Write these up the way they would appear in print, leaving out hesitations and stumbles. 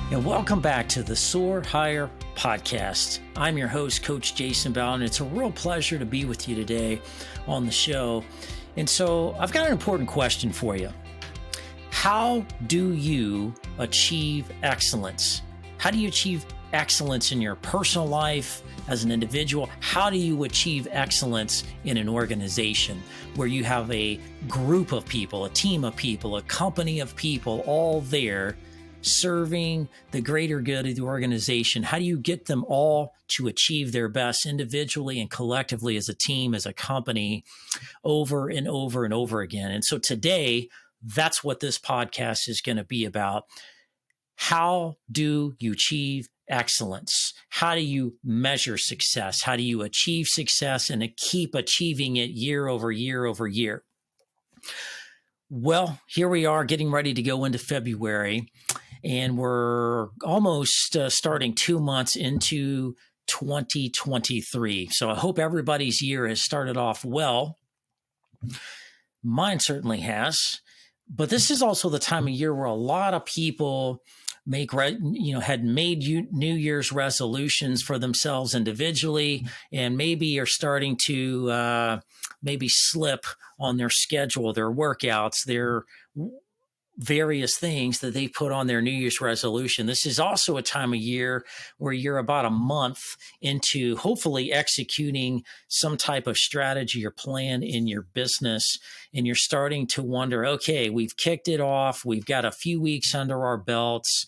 And welcome back to the Soar Higher podcast. I'm your host, Coach Jason Bowden. It's a real pleasure to be with you today on the show. And so I've got an important question for you. How do you achieve excellence? How do you achieve excellence in your personal life as an individual? How do you achieve excellence in an organization where you have a group of people, a team of people, a company of people all there serving the greater good of the organization? How do you get them all to achieve their best individually and collectively as a team, as a company, over and over and over again? And so today, that's what this podcast is going to be about. How do you achieve excellence? How do you measure success? How do you achieve success and keep achieving it year over year over year? Well, here we are getting ready to go into February, and we're almost starting 2 months into 2023. So I hope everybody's year has started off well. Mine certainly has. But this is also the time of year where a lot of people had made New Year's resolutions for themselves individually, and maybe are starting to maybe slip on their schedule, their workouts, their various things that they put on their New Year's resolution. This is also a time of year where you're about a month into hopefully executing some type of strategy or plan in your business, and you're starting to wonder, okay, we've kicked it off. We've got a few weeks under our belts.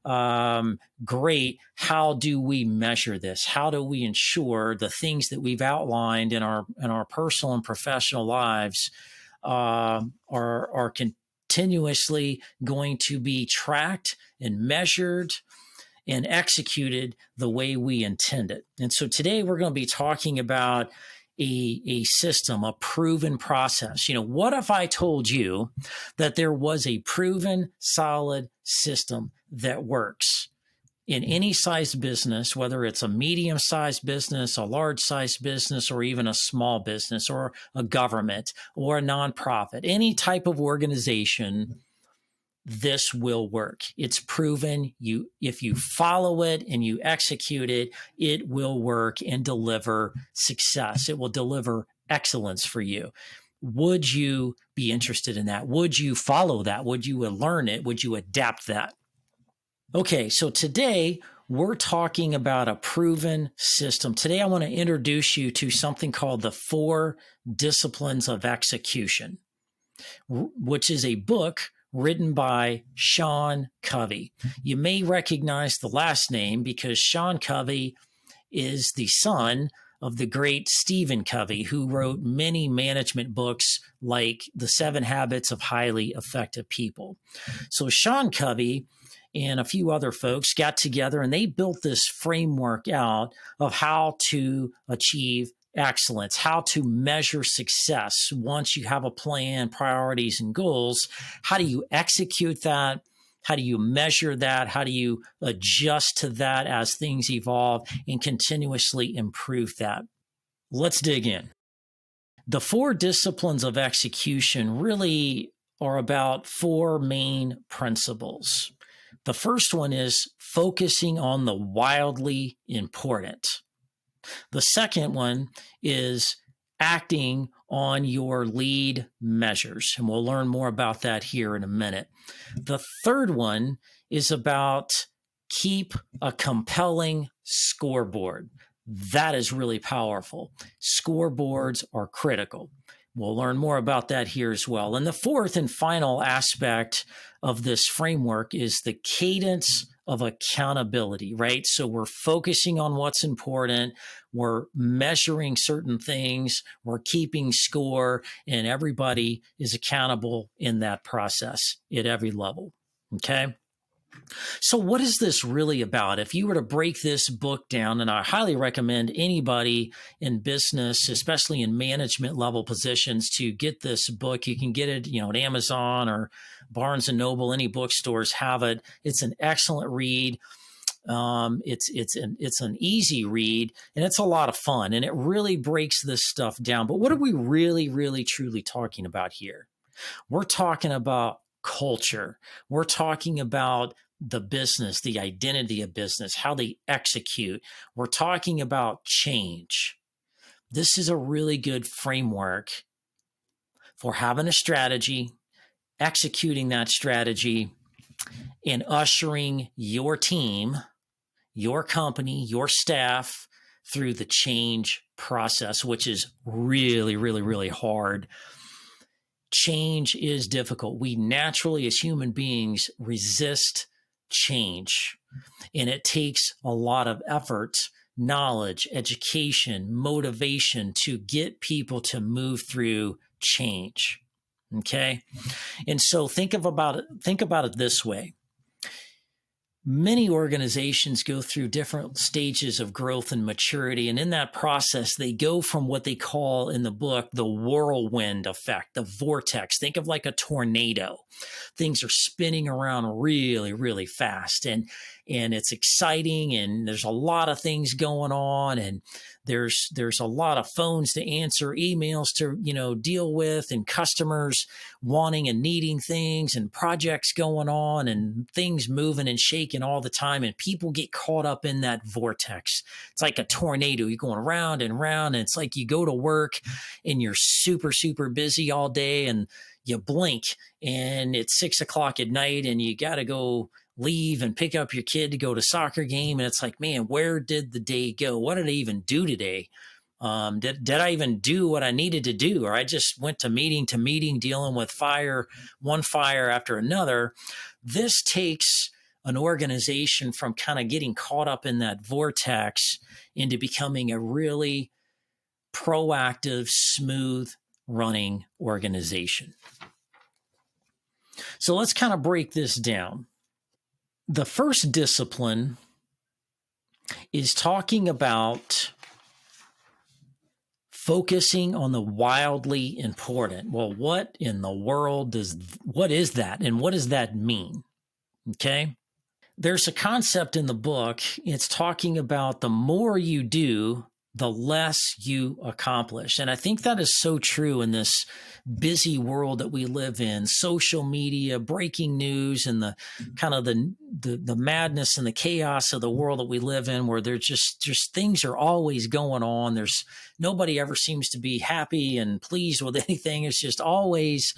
Great. How do we measure this? How do we ensure the things that we've outlined in our personal and professional lives are continuously going to be tracked and measured and executed the way we intend it? And so today we're going to be talking about a system, a proven process. What if I told you that there was a proven, solid system that works in any size business, whether it's a medium-sized business, a large-sized business, or even a small business, or a government, or a nonprofit, any type of organization? This will work. It's proven. If you follow it and you execute it, it will work and deliver success. It will deliver excellence for you. Would you be interested in that? Would you follow that? Would you learn it? Would you adapt that? Okay, so today we're talking about a proven system. Today I want to introduce you to something called the 4 Disciplines of Execution, which is a book written by Sean Covey. You may recognize the last name because Sean Covey is the son of the great Stephen Covey, who wrote many management books like The 7 Habits of Highly Effective People. So Sean Covey and a few other folks got together and they built this framework out of how to achieve excellence, how to measure success. Once you have a plan, priorities, and goals, how do you execute that? How do you measure that? How do you adjust to that as things evolve and continuously improve that? Let's dig in. The 4 disciplines of execution really are about 4 main principles. The first one is focusing on the wildly important. The second one is acting on your lead measures, and we'll learn more about that here in a minute. The third one is about keep a compelling scoreboard. That is really powerful. Scoreboards are critical. We'll learn more about that here as well. And the fourth and final aspect of this framework is the cadence of accountability, right? So we're focusing on what's important. We're measuring certain things. We're keeping score, and everybody is accountable in that process at every level. Okay. So what is this really about? If you were to break this book down, and I highly recommend anybody in business, especially in management level positions, to get this book. You can get it, at Amazon or Barnes and Noble. Any bookstores have it. It's an excellent read. It's an easy read, and it's a lot of fun, and it really breaks this stuff down. But what are we really, really, truly talking about here? We're talking about culture. We're talking about the business, the identity of business, how they execute. We're talking about change. This is a really good framework for having a strategy, executing that strategy, and ushering your team, your company, your staff through the change process, which is really, really, really hard. Change is difficult. We naturally, as human beings, resist change, and it takes a lot of effort, knowledge, education, motivation to get people to move through change. Okay? And so think about it this way. Many organizations go through different stages of growth and maturity. And in that process, they go from what they call in the book the whirlwind effect, the vortex. Think of like a tornado. Things are spinning around really, really fast. And it's exciting, and there's a lot of things going on, and there's a lot of phones to answer, emails to deal with, and customers wanting and needing things, and projects going on, and things moving and shaking all the time, and people get caught up in that vortex. It's like a tornado. You're going round and round, and it's like you go to work and you're super, super busy all day, and you blink and it's 6 o'clock at night, and you got to go leave and pick up your kid to go to soccer game. And it's like, man, where did the day go? What did I even do today? Did I even do what I needed to do? Or I just went to meeting, dealing with one fire after another. This takes an organization from kind of getting caught up in that vortex into becoming a really proactive, smooth running organization. So let's kind of break this down. The first discipline is talking about focusing on the wildly important. Well, what in the world what is that? And what does that mean? Okay. There's a concept in the book. It's talking about the more you do, the less you accomplish. And I think that is so true in this busy world that we live in, social media, breaking news, and the kind of the madness and the chaos of the world that we live in, where there's just things are always going on. There's nobody ever seems to be happy and pleased with anything. It's just always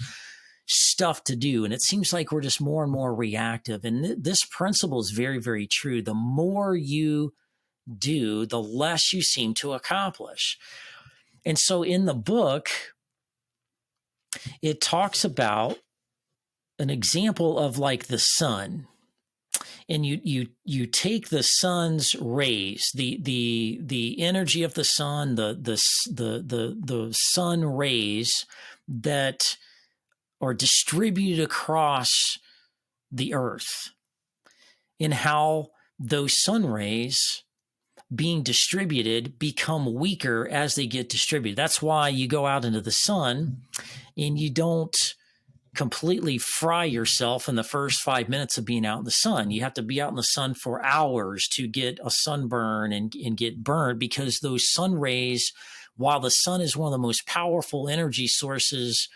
stuff to do. And it seems like we're just more and more reactive. And this principle is very, very true. The more you do, the less you seem to accomplish. And so in the book, it talks about an example of like the sun. And you take the sun's rays, the energy of the sun, the sun rays that are distributed across the earth, and how those sun rays being distributed become weaker as they get distributed. That's why you go out into the sun and you don't completely fry yourself in the first 5 minutes of being out in the sun. You have to be out in the sun for hours to get a sunburn and get burned, because those sun rays, while the sun is one of the most powerful energy sources,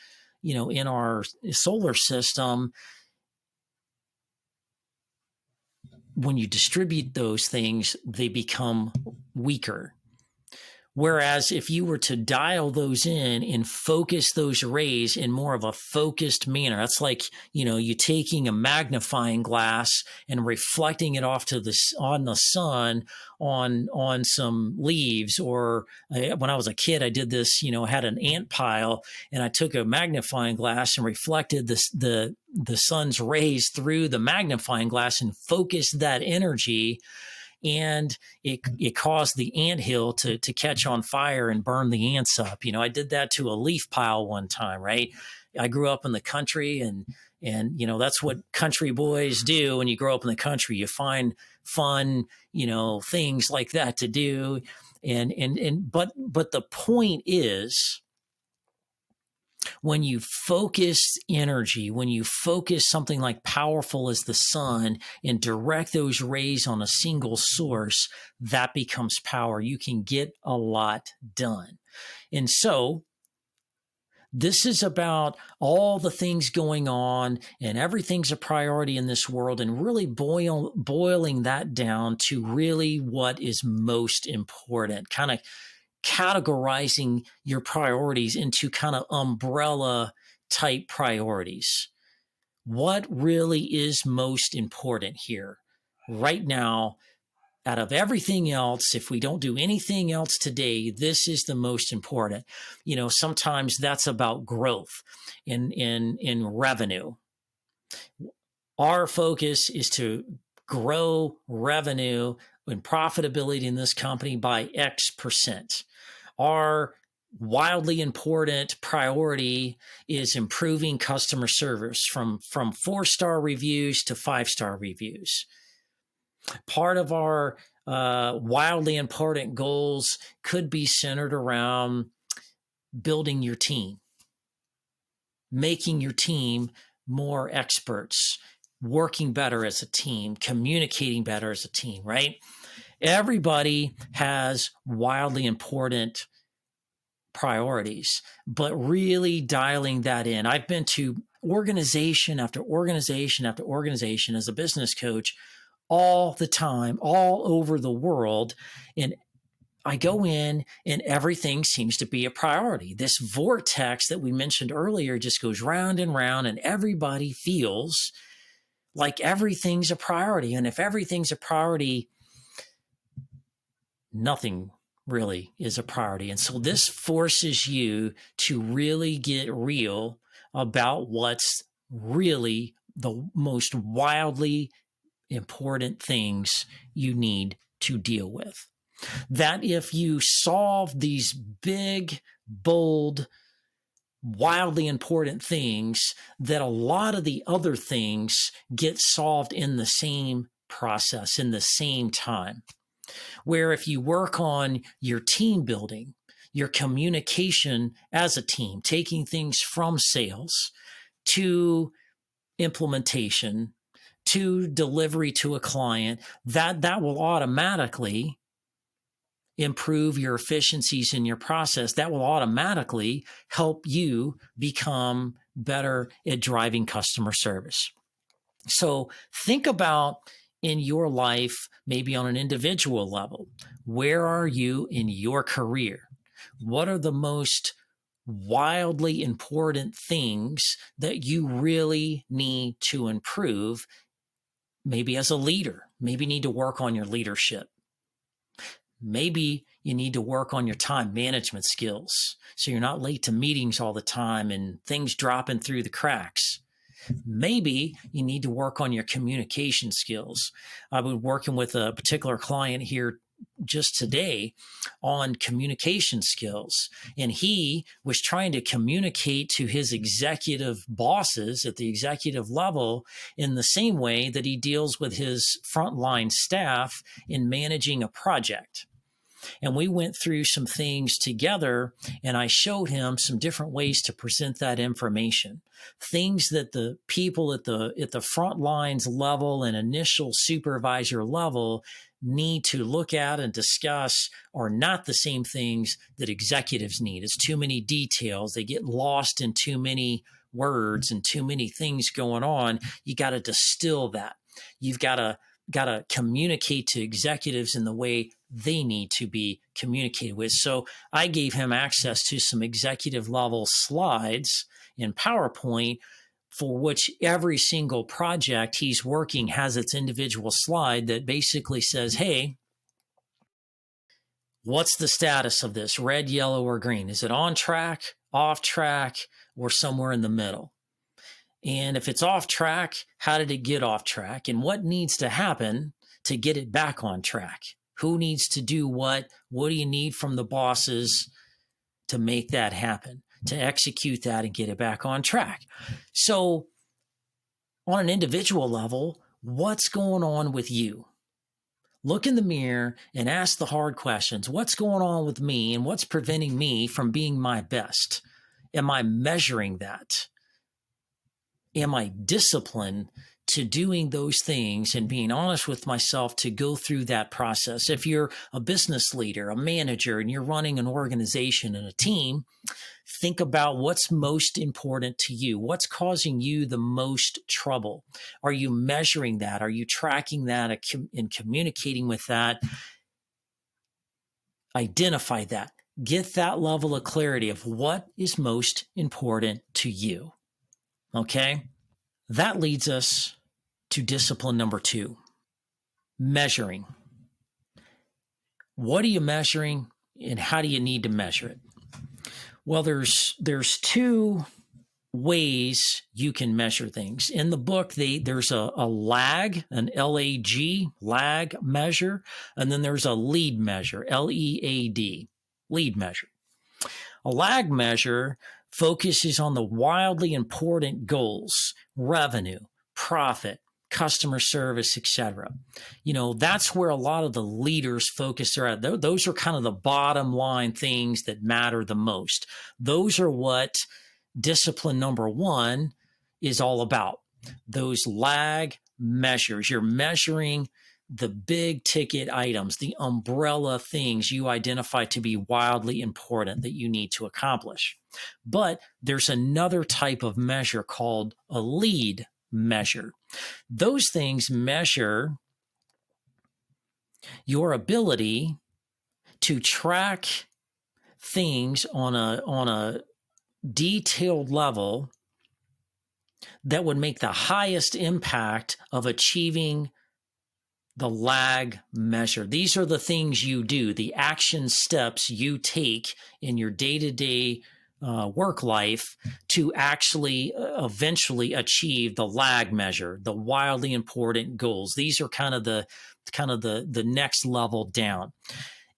in our solar system, when you distribute those things, they become weaker. Whereas if you were to dial those in and focus those rays in more of a focused manner, that's like, you taking a magnifying glass and reflecting it off on the sun on some leaves. Or when I was a kid, I did this, had an ant pile, and I took a magnifying glass and reflected the sun's rays through the magnifying glass and focused that energy. And it caused the anthill to catch on fire and burn the ants up. I did that to a leaf pile one time, right? I grew up in the country, and that's what country boys do. When you grow up in the country, you find fun, things like that to do. But the point is, when you focus energy, when you focus something like powerful as the sun and direct those rays on a single source, that becomes power. You can get a lot done. And so This is about all the things going on and everything's a priority in this world, and really boiling that down to really what is most important, kind of categorizing your priorities into kind of umbrella type priorities. What really is most important here right now? Out of everything else, if we don't do anything else today, this is the most important. Sometimes that's about growth in revenue. Our focus is to grow revenue and profitability in this company by X%. Our wildly important priority is improving customer service from 4-star reviews to 5-star reviews. Part of our wildly important goals could be centered around building your team, making your team more experts, working better as a team, communicating better as a team, right? Everybody has wildly important priorities, but really dialing that in. I've been to organization after organization after organization as a business coach all the time, all over the world. And I go in and everything seems to be a priority. This vortex that we mentioned earlier just goes round and round, and everybody feels like everything's a priority. And if everything's a priority, nothing really is a priority. And so this forces you to really get real about what's really the most wildly important things you need to deal with. That if you solve these big, bold, wildly important things, that a lot of the other things get solved in the same process, in the same time. Where if you work on your team building, your communication as a team, taking things from sales to implementation, to delivery to a client, that will automatically improve your efficiencies in your process. That will automatically help you become better at driving customer service. So think about in your life, maybe on an individual level, where are you in your career? What are the most wildly important things that you really need to improve? Maybe as a leader, maybe you need to work on your leadership. Maybe you need to work on your time management skills so you're not late to meetings all the time and things dropping through the cracks. Maybe you need to work on your communication skills. I've been working with a particular client here just today on communication skills, and he was trying to communicate to his executive bosses at the executive level in the same way that he deals with his frontline staff in managing a project. And we went through some things together, and I showed him some different ways to present that information. Things that the people at the front lines level and initial supervisor level need to look at and discuss are not the same things that executives need. It's too many details. They get lost in too many words and too many things going on. You got to distill that. You've got to communicate to executives in the way they need to be communicated with. So I gave him access to some executive level slides in PowerPoint for which every single project he's working has its individual slide that basically says, hey, what's the status of this? Red, yellow, or green? Is it on track, off track, or somewhere in the middle? And if it's off track, how did it get off track? And what needs to happen to get it back on track? Who needs to do what? What do you need from the bosses to make that happen, to execute that and get it back on track? So on an individual level, what's going on with you? Look in the mirror and ask the hard questions. What's going on with me, and what's preventing me from being my best? Am I measuring that? am I disciplined to doing those things and being honest with myself to go through that process? If you're a business leader, a manager, and you're running an organization and a team, think about what's most important to you. What's causing you the most trouble? Are you measuring that? Are you tracking that and communicating with that? Identify that. Get that level of clarity of what is most important to you. Okay? That leads us to discipline number 2, measuring. What are you measuring and how do you need to measure it? Well, there's 2 ways you can measure things. In the book, there's a lag, an LAG, lag measure, and then there's a lead measure, LEAD, lead measure. A lag measure focuses on the wildly important goals, revenue, profit, customer service, etc. That's where a lot of the leaders focus their at. Those are kind of the bottom line things that matter the most. Those are what discipline number 1 is all about. Those lag measures. You're measuring the big ticket items, the umbrella things you identify to be wildly important that you need to accomplish. But there's another type of measure called a lead measure. Those things measure your ability to track things on a detailed level that would make the highest impact of achieving the lag measure. These are the things you do, the action steps you take in your day-to-day work life to actually eventually achieve the lag measure, the wildly important goals. These are kind of the next level down.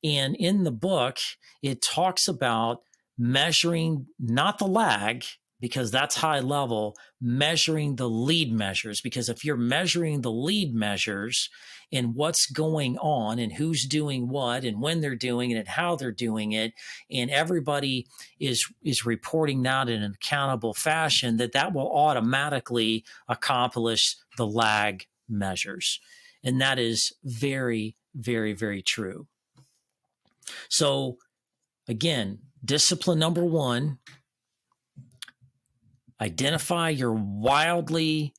And in the book, it talks about measuring not the lag, because that's high level, measuring the lead measures. Because if you're measuring the lead measures and what's going on and who's doing what and when they're doing it and how they're doing it, and everybody is reporting that in an accountable fashion, that will automatically accomplish the lag measures. And that is very, very, very true. So again, discipline number 1, identify your wildly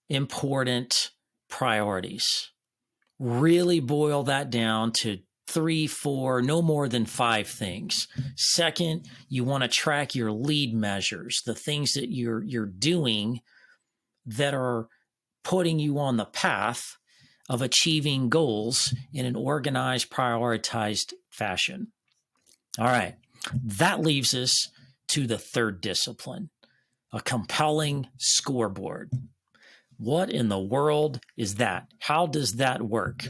important priorities. Really boil that down to 3, 4, no more than 5 things. Second, you want to track your lead measures, the things that you're doing that are putting you on the path of achieving goals in an organized, prioritized fashion. All right, that leaves us to the 3rd discipline, a compelling scoreboard. What in the world is that? How does that work?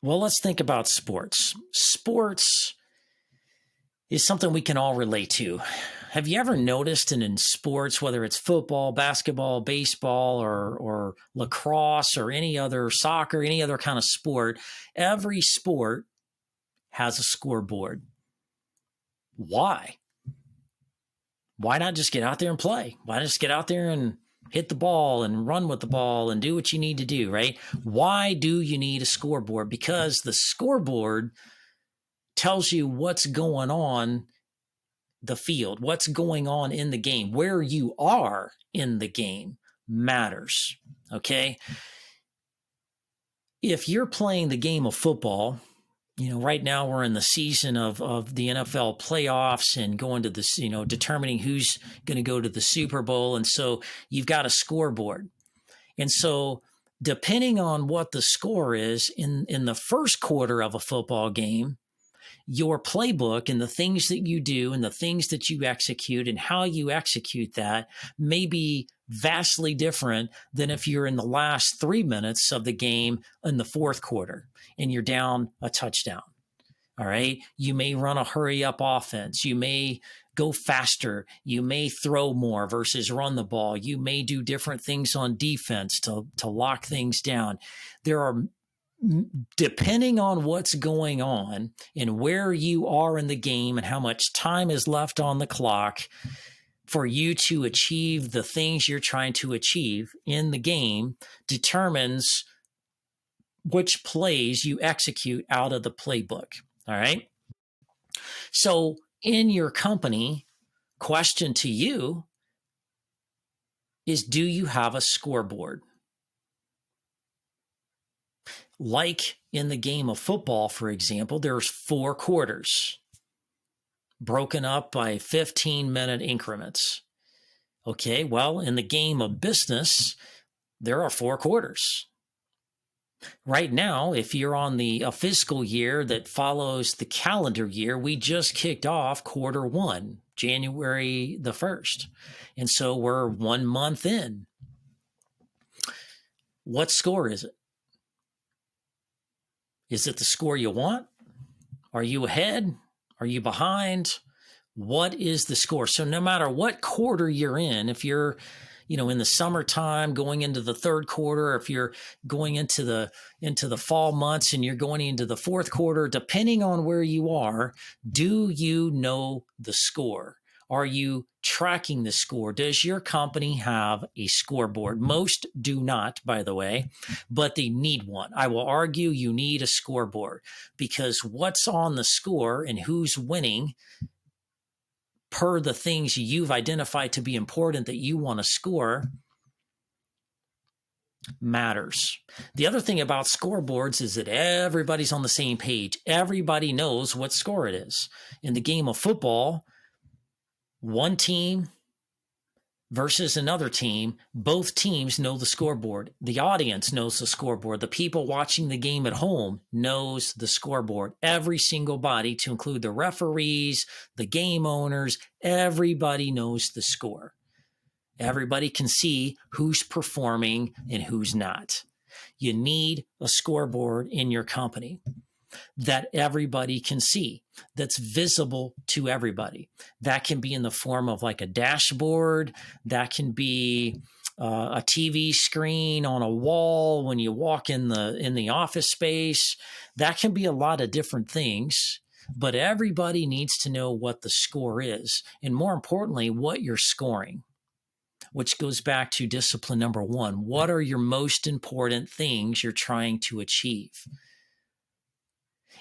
Well, let's think about sports. Sports is something we can all relate to. Have you ever noticed in sports, whether it's football, basketball, baseball, or lacrosse, or any other soccer, any other kind of sport, every sport has a scoreboard. Why? Why not just get out there and play? Why not just get out there and hit the ball and run with the ball and do what you need to do, right? Why do you need a scoreboard? Because the scoreboard tells you what's going on the field, what's going on in the game, where you are in the game matters, okay? If you're playing the game of football, right now we're in the season of the NFL playoffs and going to this, determining who's going to go to the Super Bowl. And so you've got a scoreboard. And so depending on what the score is in the first quarter of a football game, your playbook and the things that you do and the things that you execute and how you execute that may be vastly different than if you're in the last 3 minutes of the game in the fourth quarter and you're down a touchdown. All right. You may run a hurry up offense. You may go faster. You may throw more versus run the ball. You may do different things on defense to lock things down. There are, depending on what's going on and where you are in the game and how much time is left on the clock, for you to achieve the things you're trying to achieve in the game determines which plays you execute out of the playbook. All right. So in your company, question to you is, do you have a scoreboard? Like in the game of football, for example, there's 4 quarters broken up by 15-minute increments. Okay, well, in the game of business, there are 4 quarters. Right now, if you're on a fiscal year that follows the calendar year, we just kicked off quarter 1, January the 1st. And so we're 1 month in. What score is it? Is it the score you want? Are you ahead? Are you behind? What is the score? So no matter what quarter you're in, if you're, in the summertime going into the 3rd quarter, if you're going into the fall months and you're going into the 4th quarter, depending on where you are, do you know the score? Are you tracking the score? Does your company have a scoreboard? Most do not, by the way, but they need one. I will argue you need a scoreboard, because what's on the score and who's winning per the things you've identified to be important that you want to score matters. The other thing about scoreboards is that everybody's on the same page. Everybody knows what score it is. In the game of football, one team versus another team, both teams know the scoreboard. The audience knows the scoreboard. The people watching the game at home knows the scoreboard. Every single body, to include the referees, the game owners, everybody knows the score. Everybody can see who's performing and who's not. You need a scoreboard in your company that everybody can see, that's visible to everybody. That can be in the form of like a dashboard. That can be a TV screen on a wall when you walk in the office space. That can be a lot of different things, but everybody needs to know what the score is, and more importantly, what you're scoring, which goes back to discipline number 1. What are your most important things you're trying to achieve?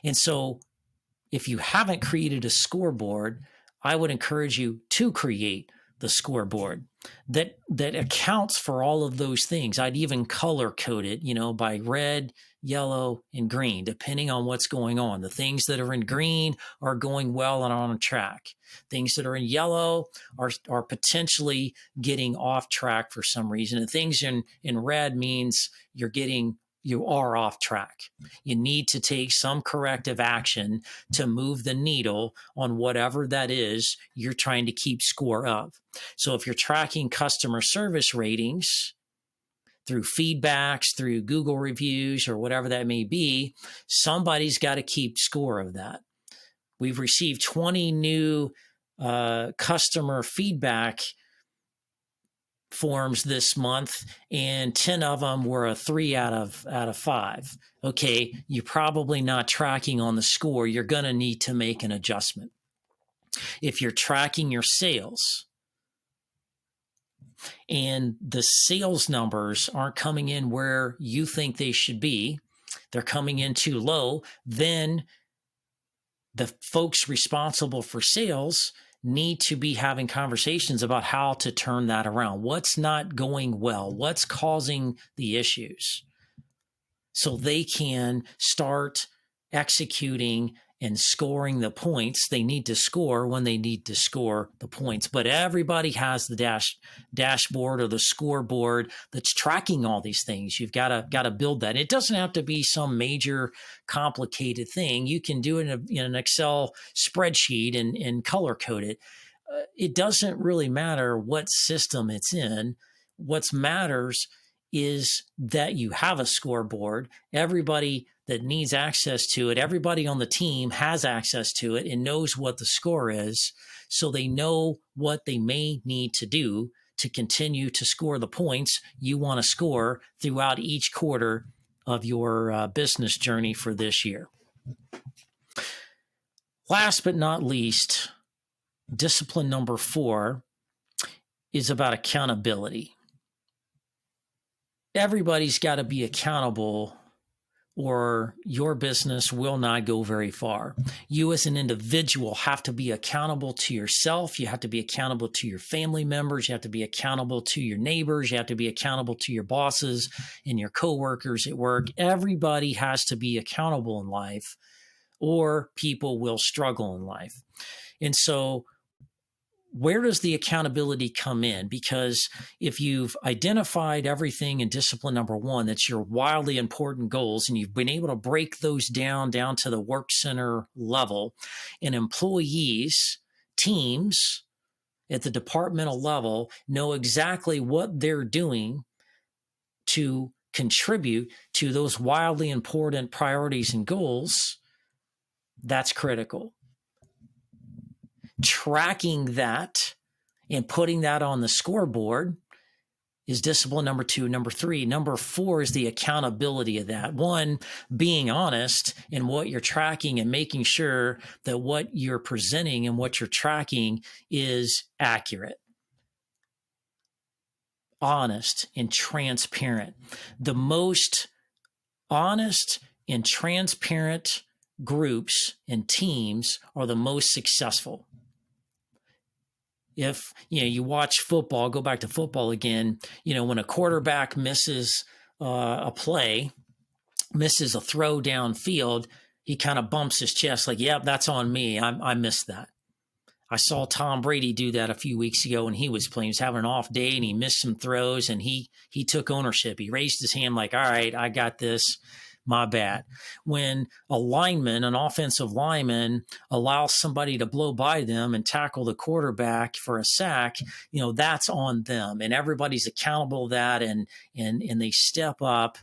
And so if you haven't created a scoreboard, I would encourage you to create the scoreboard that accounts for all of those things. I'd even color code it, by red, yellow, and green, depending on what's going on. The things that are in green are going well and on track. Things that are in yellow are potentially getting off track for some reason. And things in red means you are off track. You need to take some corrective action to move the needle on whatever that is you're trying to keep score of. So if you're tracking customer service ratings through feedbacks, through Google reviews, or whatever that may be, somebody's got to keep score of that. We've received 20 new customer feedback forms this month, and 10 of them were a 3 out of 5. Okay, you're probably not tracking on the score. You're going to need to make an adjustment. If you're tracking your sales and the sales numbers aren't coming in where you think they should be, they're coming in too low, then the folks responsible for sales need to be having conversations about how to turn that around. What's not going well? What's causing the issues? So they can start executing and scoring the points they need to score when they need to score the points. But everybody has the dashboard or the scoreboard that's tracking all these things. You've got to build that. It doesn't have to be some major complicated thing. You can do it in an Excel spreadsheet and color code it. It doesn't really matter what system it's in. What matters is that you have a scoreboard. Everybody that needs access to it, everybody on the team has access to it and knows what the score is, so they know what they may need to do to continue to score the points you want to score throughout each quarter of your business journey for this year. Last but not least, discipline number 4 is about accountability. Everybody's got to be accountable, or your business will not go very far. You as an individual have to be accountable to yourself. You have to be accountable to your family members. You have to be accountable to your neighbors. You have to be accountable to your bosses and your coworkers at work. Everybody has to be accountable in life, or people will struggle in life. And so where does the accountability come in? Because if you've identified everything in discipline number one, that's your wildly important goals, and you've been able to break those down to the work center level, and employees, teams at the departmental level know exactly what they're doing to contribute to those wildly important priorities and goals, that's critical. Tracking that and putting that on the scoreboard is discipline number two. Number three. Number four is the accountability of that. One, being honest in what you're tracking and making sure that what you're presenting and what you're tracking is accurate, honest, and transparent. The most honest and transparent groups and teams are the most successful. If you watch football, go back to football again, when a quarterback misses a play, misses a throw downfield, he kind of bumps his chest like, yep, that's on me. I missed that. I saw Tom Brady do that a few weeks ago when he was playing. He was having an off day and he missed some throws, and he took ownership. He raised his hand like, all right, I got this. My bad. When a lineman, an offensive lineman, allows somebody to blow by them and tackle the quarterback for a sack, that's on them, and everybody's accountable to that, and they step up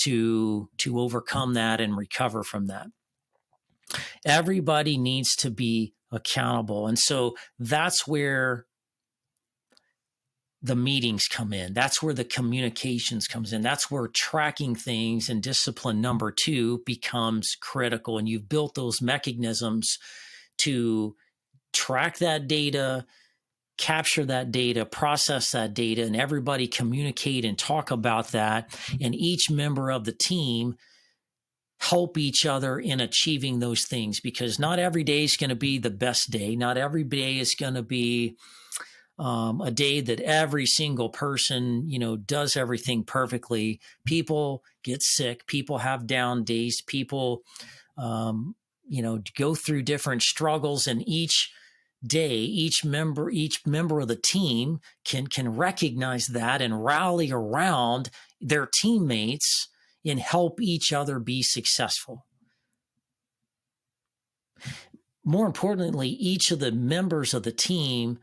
to overcome that and recover from that. Everybody needs to be accountable, and so that's where the meetings come in. That's where the communications comes in. That's where tracking things and discipline number two becomes critical. And you've built those mechanisms to track that data, capture that data, process that data, and everybody communicate and talk about that. And each member of the team help each other in achieving those things, because not every day is going to be the best day. Not every day is going to be a day that every single person, does everything perfectly. People get sick. People have down days. People, go through different struggles, and each day, each member of the team can recognize that and rally around their teammates and help each other be successful. More importantly, each of the members of the team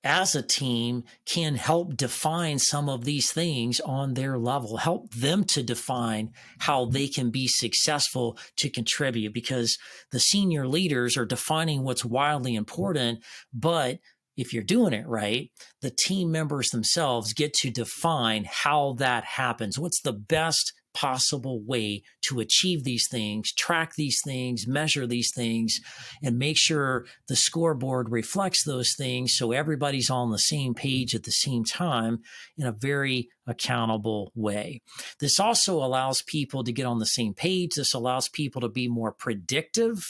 as a team can help define some of these things on their level, help them to define how they can be successful to contribute, because the senior leaders are defining what's wildly important. But if you're doing it right, the team members themselves get to define how that happens. What's the best possible way to achieve these things, track these things, measure these things, and make sure the scoreboard reflects those things so everybody's on the same page at the same time in a very accountable way. This also allows people to get on the same page. This allows people to be more predictive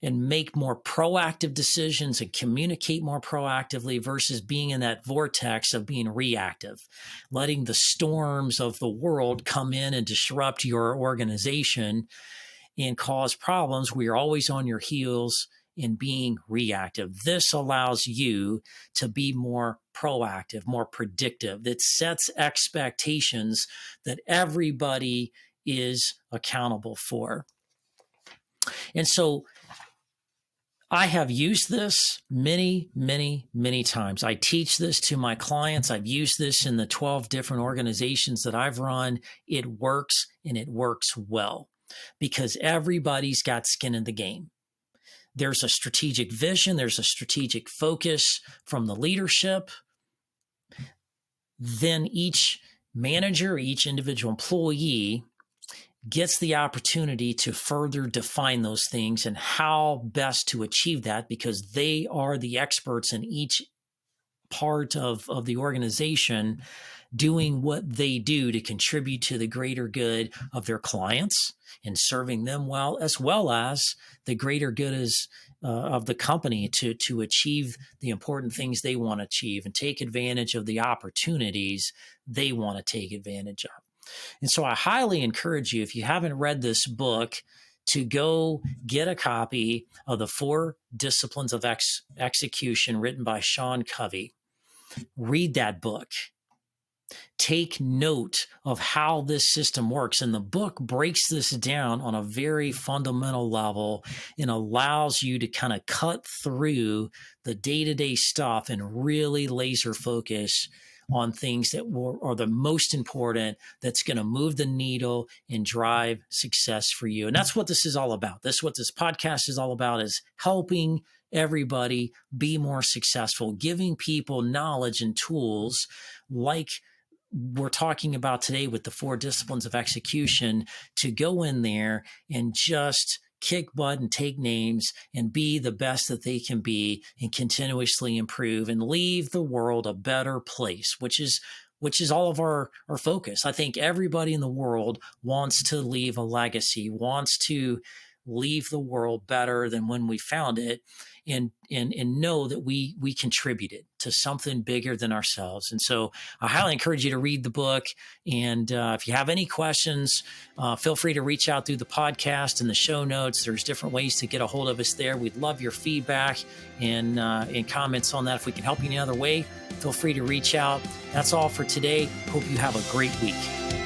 and make more proactive decisions and communicate more proactively, versus being in that vortex of being reactive, letting the storms of the world come in and disrupt your organization and cause problems where you're always on your heels and being reactive. This allows you to be more proactive, more predictive. It sets expectations that everybody is accountable for. And so I have used this many, many, many times. I teach this to my clients. I've used this in the 12 different organizations that I've run. It works, and it works well, because everybody's got skin in the game. There's a strategic vision. There's a strategic focus from the leadership. Then each manager, each individual employee gets the opportunity to further define those things and how best to achieve that, because they are the experts in each part of the organization doing what they do to contribute to the greater good of their clients and serving them well as the greater good of the company to achieve the important things they want to achieve and take advantage of the opportunities they want to take advantage of. And so I highly encourage you, if you haven't read this book, to go get a copy of the 4 Disciplines of Execution written by Sean Covey. Read that book. Take note of how this system works. And the book breaks this down on a very fundamental level and allows you to kind of cut through the day-to-day stuff and really laser focus on things that are the most important, that's going to move the needle and drive success for you. And that's what this is all about. This is what this podcast is all about, is helping everybody be more successful, giving people knowledge and tools like we're talking about today with the 4 Disciplines of Execution, to go in there and just kick butt and take names and be the best that they can be and continuously improve and leave the world a better place, which is all of our focus. I think everybody in the world wants to leave a legacy, wants to leave the world better than when we found it, and know that we contributed to something bigger than ourselves. And so I highly encourage you to read the book. And if you have any questions, feel free to reach out through the podcast and the show notes. There's different ways to get a hold of us there. We'd love your feedback and comments on that. If we can help you in any other way, feel free to reach out. That's all for today. Hope you have a great week.